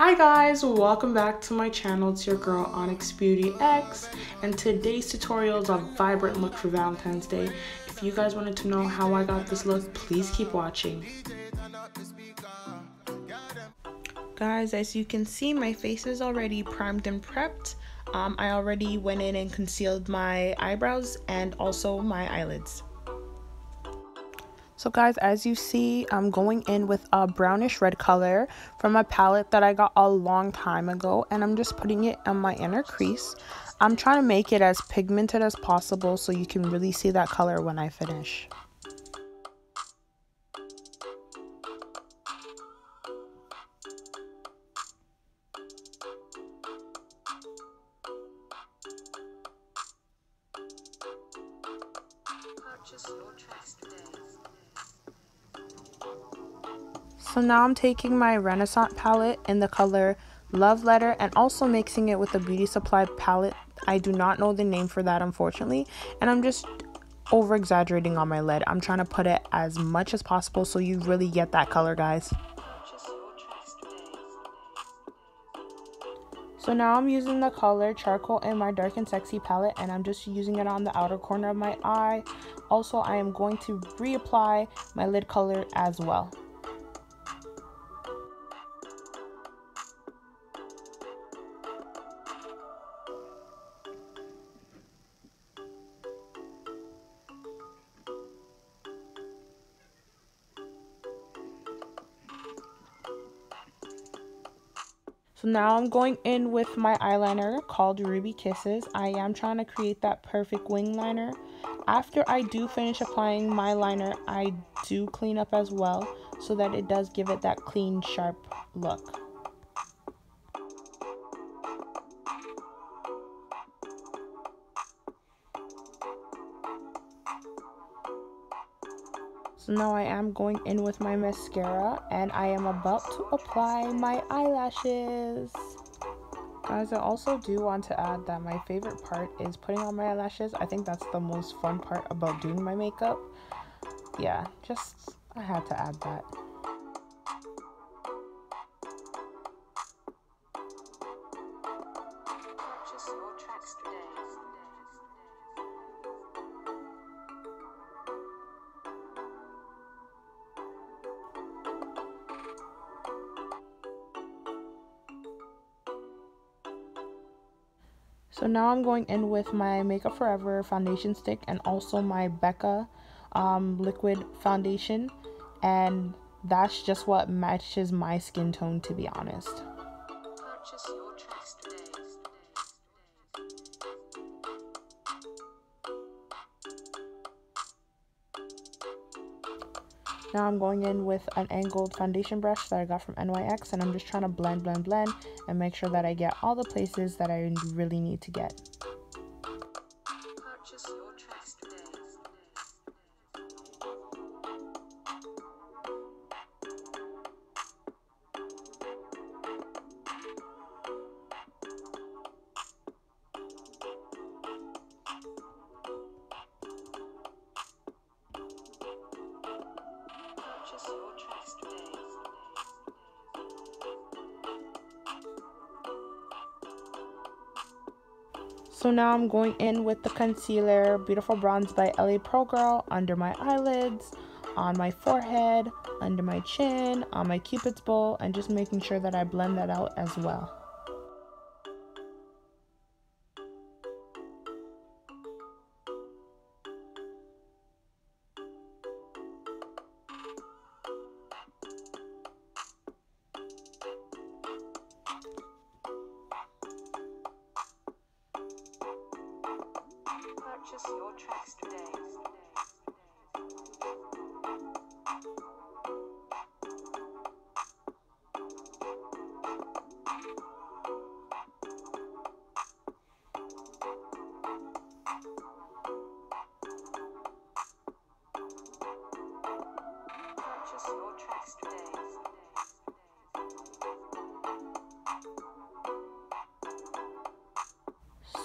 Hi guys, welcome back to my channel. It's your girl Onyx Beauty X, and today's tutorial is a vibrant look for Valentine's Day. If you guys wanted to know how I got this look, please keep watching. Guys, as you can see, my face is already primed and prepped. I already went in and concealed my eyebrows and also my eyelids. So guys, as you see, I'm going in with a brownish red color from a palette that I got a long time ago, and I'm just putting it on my inner crease. I'm trying to make it as pigmented as possible so you can really see that color when I finish. So now I'm taking my Renaissance palette in the color Love Letter and also mixing it with the Beauty Supply palette. I do not know the name for that, unfortunately, and I'm just over exaggerating on my lid. I'm trying to put it as much as possible so you really get that color, guys. So now I'm using the color Charcoal in my Dark and Sexy palette, and I'm just using it on the outer corner of my eye. Also, I am going to reapply my lid color as well. So now I'm going in with my eyeliner called Ruby Kisses. I am trying to create that perfect wing liner. After I do finish applying my liner, I do clean up as well so that it does give it that clean, sharp look. So now I am going in with my mascara, and I am about to apply my eyelashes. Guys, I also do want to add that my favorite part is putting on my eyelashes. I think that's the most fun part about doing my makeup. Yeah, I had to add that. So now I'm going in with my Makeup Forever foundation stick and also my BECCA liquid foundation, and that's just what matches my skin tone, to be honest. Now I'm going in with an angled foundation brush that I got from NYX, and I'm just trying to blend and make sure that I get all the places that I really need to get. So now I'm going in with the concealer Beautiful Bronze by LA Pro Girl under my eyelids, on my forehead, under my chin, on my cupid's bow, and just making sure that I blend that out as well. Purchase your tracks today. Purchase your tracks today.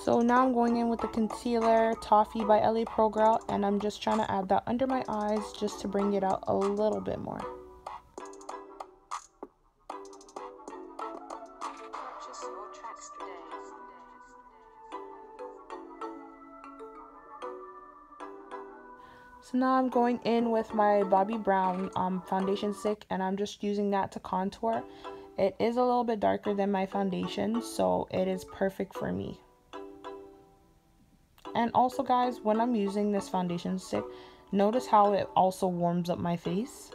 So now I'm going in with the concealer Toffee by LA Pro Girl, and I'm just trying to add that under my eyes just to bring it out a little bit more. So now I'm going in with my Bobbi Brown foundation stick, and I'm just using that to contour. It is a little bit darker than my foundation, so it is perfect for me. And also guys, when I'm using this foundation stick, notice how it also warms up my face.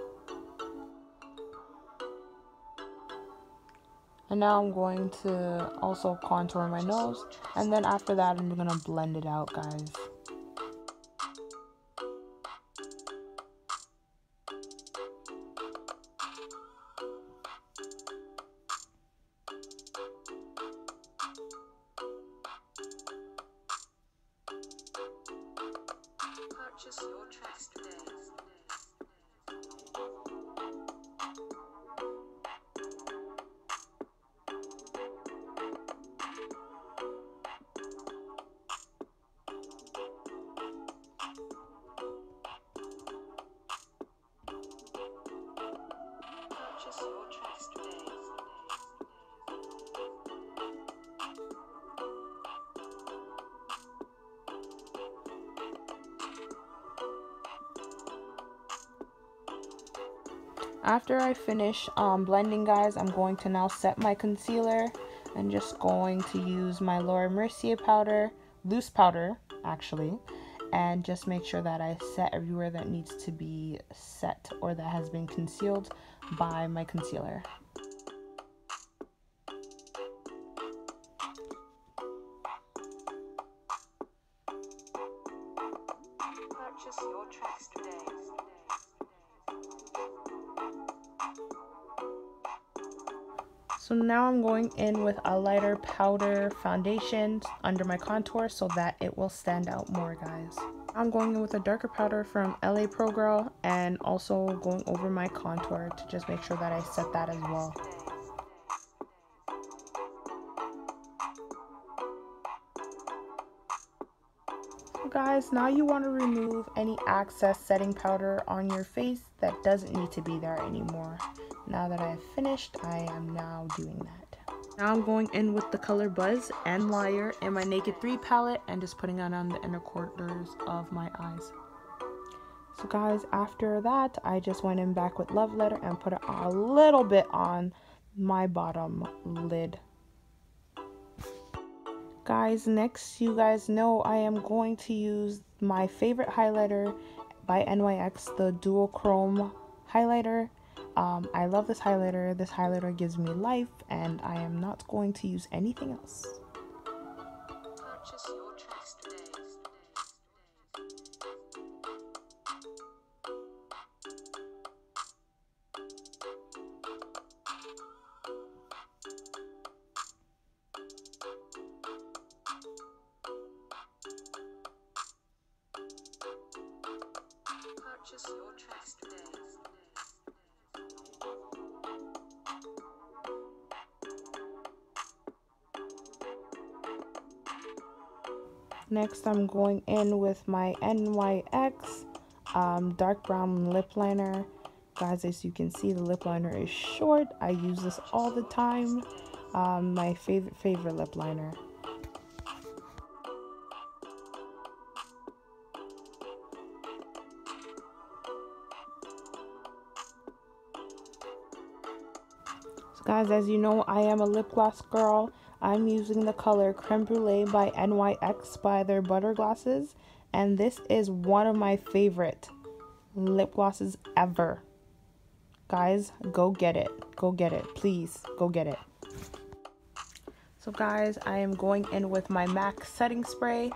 And now I'm going to also contour my nose, and then after that I'm gonna blend it out, guys. Purchase your tracks today. Purchase your tracks today. After I finish blending, guys, I'm going to now set my concealer. I'm just going to use my Laura Mercier powder, loose powder actually, and just make sure that I set everywhere that needs to be set or that has been concealed by my concealer. Purchase your tracks today. So now I'm going in with a lighter powder foundation under my contour so that it will stand out more, guys. I'm going in with a darker powder from LA Pro Girl and also going over my contour to just make sure that I set that as well. So guys, now you want to remove any excess setting powder on your face that doesn't need to be there anymore. Now that I have finished, I am now doing that. Now I'm going in with the color Buzz and Liar in my Naked 3 palette and just putting it on the inner corners of my eyes. So guys, after that, I just went in back with Love Letter and put it a little bit on my bottom lid. Guys, next, you guys know I am going to use my favorite highlighter by NYX, the Dual Chrome highlighter. I love this highlighter. This highlighter gives me life, and I am not going to use anything else. Purchase your tracks today. Purchase your tracks today. Next, I'm going in with my NYX dark brown lip liner. Guys, as you can see, the lip liner is short. I use this all the time. My favorite lip liner. So guys, as you know, I am a lip gloss girl. I'm using the color Creme Brulee by NYX by their Butter Glosses, and this is one of my favorite lip glosses ever. Guys, go get it. Go get it. Please, go get it. So guys, I am going in with my MAC setting spray,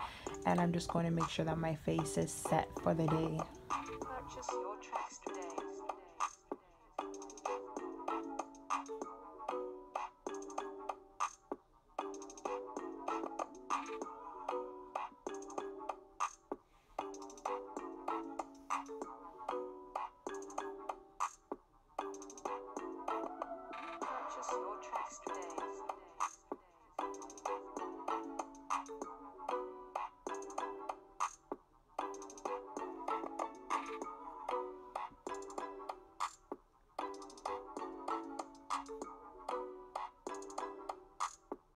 and I'm just going to make sure that my face is set for the day.